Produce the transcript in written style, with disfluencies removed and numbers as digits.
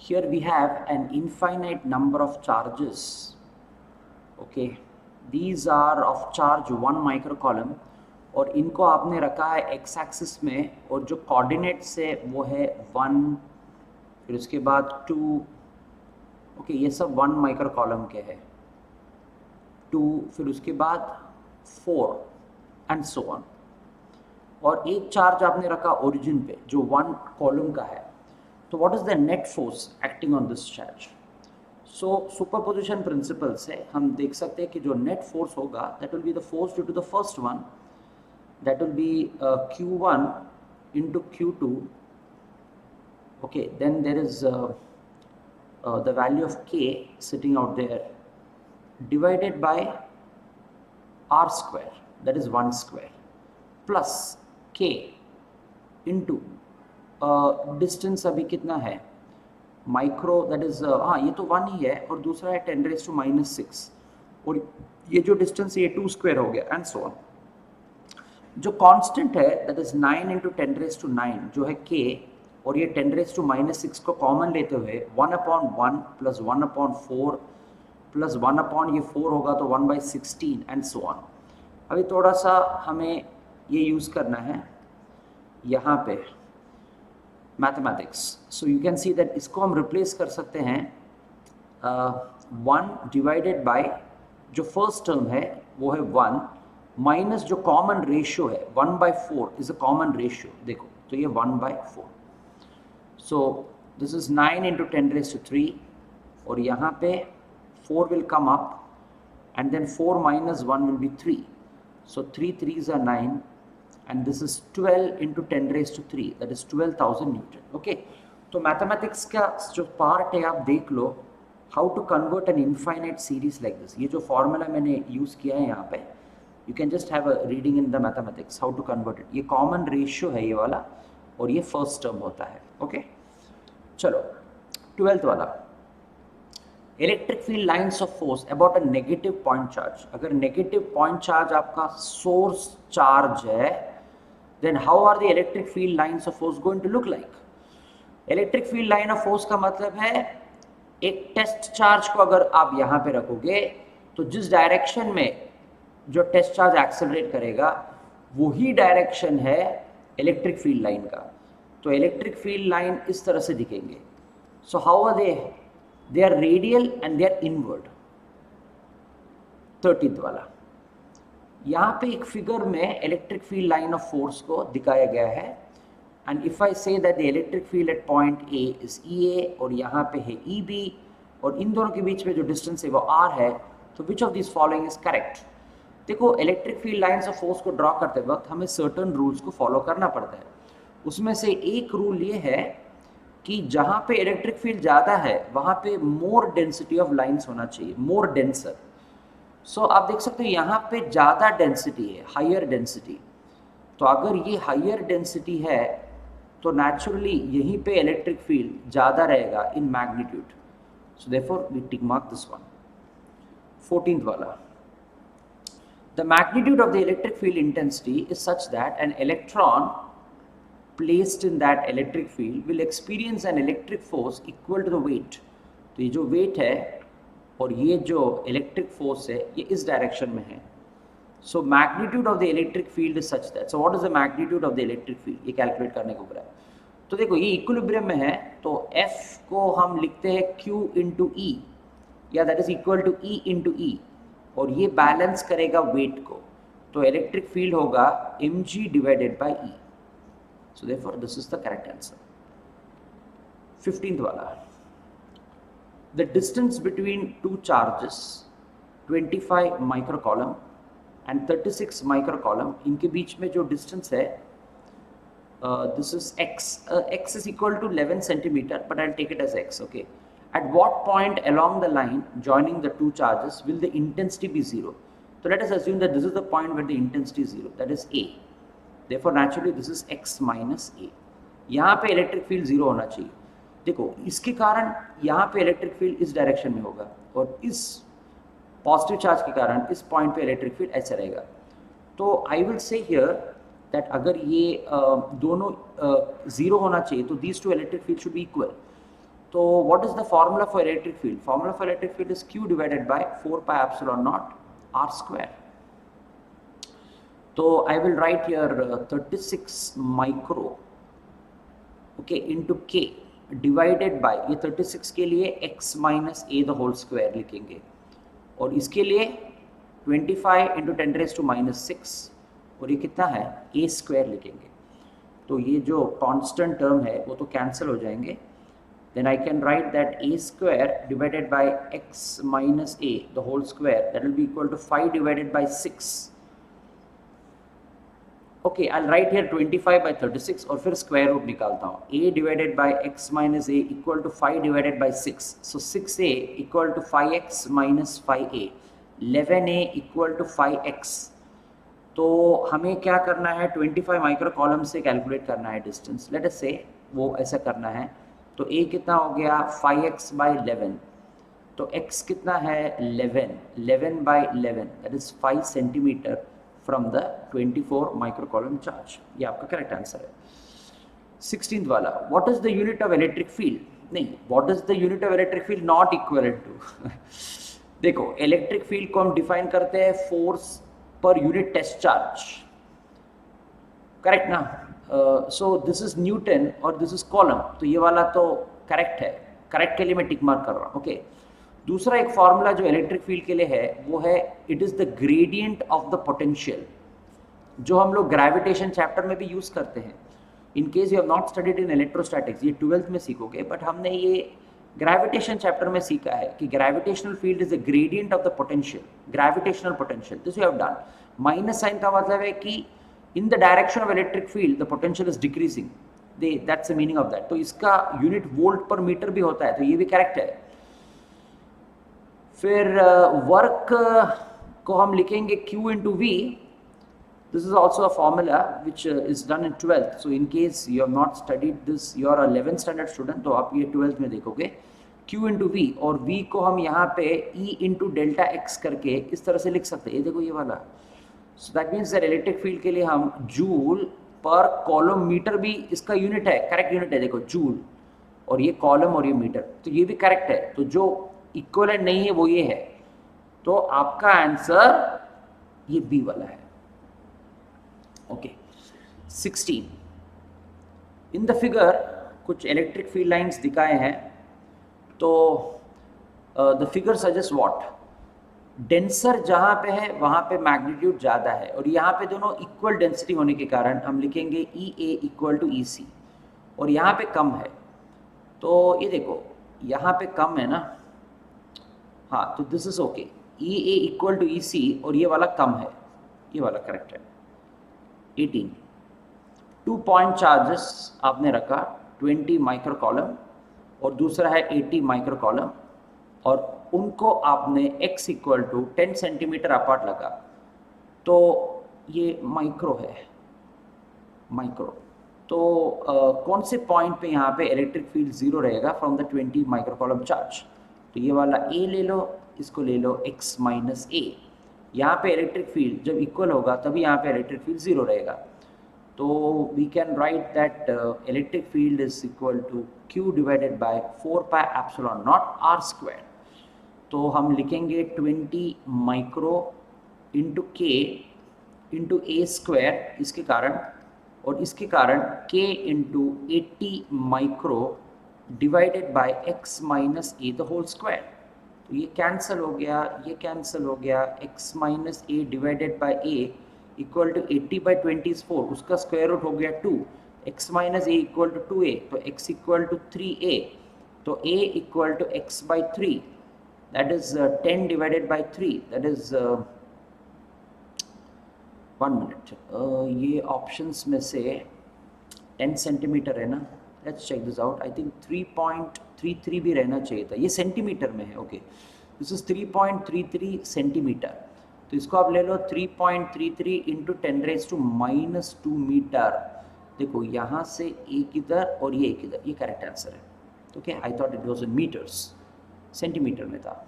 here we have an infinite number of charges. Okay, these are of charge 1 microcoulomb और इनको आपने रखा है x एक्सिस में और जो कोऑर्डिनेट्स है वो है 1, फिर उसके बाद 2. ओके, ये सब 1 माइक्रोकॉलम के है, 2, फिर उसके बाद 4 एंड सो ऑन. और एक चार्ज आपने रखा ओरिजिन पे जो 1 कॉलम का है. तो what is the net force acting on this charge? So superposition principle से हम देख सकते हैं कि जो नेट फोर्स होगा that will be the force due to the first one, that will be Q1 into Q2. Okay, then there is the value of K sitting out there divided by R square, that is 1 square, plus K into distance अभी कितना है micro, that is हाँ ये तो 1 ही है और दूसरा है 10⁻⁻⁶ और ये जो डिस्टेंस है ये 2 स्क्वायर हो गया एंड सो ऑन. जो कांस्टेंट है दैट इज 9 into 10⁻⁹ जो है K और ये 10⁻⁻⁶ को कॉमन लेते हुए 1/1 प्लस 1/4 प्लस 1 ये 4 होगा तो 1/16 एंड सो ऑन. अभी थोड़ा सा हमें ये यूज़ करना है यहाँ पे mathematics. So you can see that इसको हम रिप्लेस कर सकते हैं 1 डिवाइडेड बाय जो फर्स्ट टर्म है वो है 1 माइनस जो कॉमन रेशियो है 1/4 इज अ कॉमन रेशियो. देखो तो ये 1/4. So this is 9 into 10⁻³ और यहाँ पे 4 will come up and then 4 minus 1 will be 3. So 3 3s are 9 and this is 12 into 10⁻³ that is 12,000 Newton. Okay, तो मैथमेटिक्स का जो पार्ट है आप देख लो, how to convert an infinite series like this. ये जो फॉर्मूला मैंने यूज़ किया है यहाँ पे, you can just have a reading in the mathematics how to convert it. ये कॉमन रेशियो है ये वाला और ये फर्स्ट टर्म होता है. ओके चलो 12th वाला, electric field lines of force about a negative point charge. अगर नेगेटिव पॉइंट चार्ज आपका सोर्स चार्ज है then how are the electric field lines of force going to look like? Electric field line of force का मतलब है एक test charge को अगर आप यहाँ पे रखोगे तो जिस डायरेक्शन में जो टेस्ट चार्ज एक्सेलरेट करेगा वही डायरेक्शन है इलेक्ट्रिक फील्ड लाइन का. तो इलेक्ट्रिक फील्ड लाइन इस तरह से दिखेंगे. So how are they are radial and they are inward. 13th वाला, यहाँ पे एक फिगर में electric field line of force को दिखाया गया है and if I say that the electric field at point A is EA और यहाँ पे है EB और इन दोनों के बीच में जो डिस्टेंस है वो R है, तो which of this following is correct? देखो electric field lines of force को ड्रॉ करते वक्त हमें सर्टेन रूल्स को फॉलो करना पड़ता है. उसमें से एक रूल ये है कि जहाँ पे इलेक्ट्रिक फील्ड ज़्यादा है वहाँ पे मोर डेंसिटी ऑफ लाइंस होना चाहिए, मोर डेंसर. सो आप देख सकते हो यहाँ पे ज़्यादा डेंसिटी है, हायर डेंसिटी. तो अगर ये हायर डेंसिटी है तो नेचुरली यहीं पे इलेक्ट्रिक फील्ड ज़्यादा रहेगा in magnitude. So therefore we tick mark this one. 14th वाला, the magnitude of the electric field intensity is such that an electron placed in that electric field will experience an electric force equal to the weight. तो ये जो weight है और ये जो electric force है ये इस direction में है. So magnitude of the electric field is such that. So what is the magnitude of the electric field? ये calculate करने को बोला है. तो देखो ये equilibrium में है तो F को हम लिखते हैं Q into E या that is equal to E into E और ये बैलेंस करेगा वेट को. तो इलेक्ट्रिक फील्ड होगा mg divided by E. So therefore this is the correct answer. 15th वाला, the distance between two charges 25 microcoulomb and 36 microcoulomb, इनके बीच में जो डिस्टेंस है this is x is equal to 11 centimeter but I'll take it as x. Okay, at what point along the line joining the two charges will the intensity be 0? So let us assume that this is the point where the intensity is 0, that is A. Therefore naturally this is x minus A. यहाँ पे electric field 0 होना चाहिए. देखो इसके कारण यहाँ पे electric field इस डायरेक्शन में होगा और इस पॉजिटिव चार्ज के कारण इस पॉइंट पे इलेक्ट्रिक फील्ड ऐसा रहेगा. तो I will say here that अगर ये दोनों 0 होना चाहिए तो these two electric field should be equal. तो what is the formula for electric field? Formula for electric field is q divided by 4 pi epsilon naught r square. तो I will write here 36 micro okay into k divided by, ये 36 के लिए x minus a the whole square लिखेंगे, और इसके लिए 25 into 10 raise to minus 6, और ये कितना है a स्क्वायर लिखेंगे. तो ये जो कांस्टेंट टर्म है वो तो कैंसिल हो जाएंगे. Then I can write that a square divided by x minus a the whole square, that will be equal to 5 divided by 6. Okay, I'll write here 25 by 36 और फिर square root निकालता हूँ. a divided by x minus a equal to 5 divided by 6. So 6a equal to 5x minus 5a. 11a equal to 5x. तो हमें क्या करना है, 25 micro column से कैलकुलेट करना है डिस्टेंस. लेट अस से वो ऐसा करना है. तो a कितना हो गया 5x by 11, तो x कितना है 11 by 11, that is 5 centimetre from the 24 micro coulomb charge. ये आपका करेक्ट आंसर है. 16th वाला, what is the unit of electric field? नहीं, what is the unit of electric field not equivalent to. देखो, electric field को हम define करते हैं force per unit test charge, correct ना? सो दिस इज न्यूटन और this is column, तो ये वाला तो करेक्ट है. करेक्ट के लिए मैं टिक मार्क कर रहा हूँ. ओके, दूसरा एक फॉर्मूला जो इलेक्ट्रिक फील्ड के लिए है वो है it is the gradient of the potential, जो हम लोग ग्रेविटेशन चैप्टर में भी यूज करते हैं. In case you have not studied in electrostatics, ये 12th में सीखोगे, बट हमने ये ग्रेविटेशन चैप्टर में सीखा है कि gravitational field is the gradient of the potential, gravitational potential. This you have done. Minus sign का मतलब है कि in the direction of electric field the potential is decreasing. That's the meaning of that. तो इसका unit volt पर metre भी होता है, तो ये भी करेक्ट है. फिर वर्क को हम लिखेंगे Q into V. This is also a formula which is done in 12th. So in case you have not studied this, you are a 11th standard student, तो आप ये 12th में देखोगे. Q into V, और V को हम यहाँ पे E into डेल्टा x करके इस तरह से लिख सकते हैं. ये देखो ये वाला. So that means that electric field के लिए हम जूल पर कॉलम मीटर भी इसका यूनिट है, करेक्ट यूनिट है. देखो जूल, और ये कॉलम और ये मीटर, तो ये भी करेक्ट है. तो जो इक्विवेलेंट नहीं है वो ये है. तो आपका आंसर ये बी वाला है. ओके, 16 इन द फिगर कुछ इलेक्ट्रिक फील्ड लाइंस दिखाए हैं. तो the figure suggest what, denser जहाँ पे है वहाँ पे मैग्नीट्यूड ज़्यादा है, और यहाँ पे दोनों इक्वल डेंसिटी होने के कारण हम लिखेंगे ई A equal to E C, और यहाँ पे कम है. तो ये देखो यहाँ पे कम है ना, हाँ, तो this is okay. E A equal to E C, और ये वाला कम है, ये वाला करेक्ट है. 18 2 पॉइंट चार्जेस आपने रखा, 20 माइक्रो कॉलम और दूसरा है 80 माइक्रो कॉलम, और उनको आपने x equal to 10 centimetre apart लगा. तो ये माइक्रो है, माइक्रो. तो कौन से पॉइंट पे यहाँ पे इलेक्ट्रिक फील्ड जीरो रहेगा from the 20 micro coulomb charge? तो ये वाला a ले लो, इसको ले लो x माइनस a. यहाँ पे इलेक्ट्रिक फील्ड जब इक्वल होगा तभी यहाँ पे इलेक्ट्रिक फील्ड जीरो रहेगा. तो we can write that electric field is equal to q divided by 4 pi epsilon naught r square. तो हम लिखेंगे 20 micro into k into a square इसके कारण, और इसके कारण k into 80 micro divided by x minus a the whole square. तो ये कैंसिल हो गया, ये कैंसिल हो गया. x minus a divided by a equal to 80 by 20 is 4, उसका स्क्वायर रूट हो गया 2. x minus a equal to 2a, तो x इक्वल टू 3a, तो a equal to x by 3, that is 10 divided by 3, that is 1 minute. ये options में से 10 centimetre है ना, let's check this out. I think 3.33 भी रहना चाहिए था, ये सेंटीमीटर में है. Okay, this is 3.33 centimetre. तो इसको आप ले लो 3.33 into 10 raise to minus 2 metre. देखो यहाँ से एक इधर और ये एक इधर, ये करेक्ट आंसर है. Okay, I thought it was in metres, centimetre में था.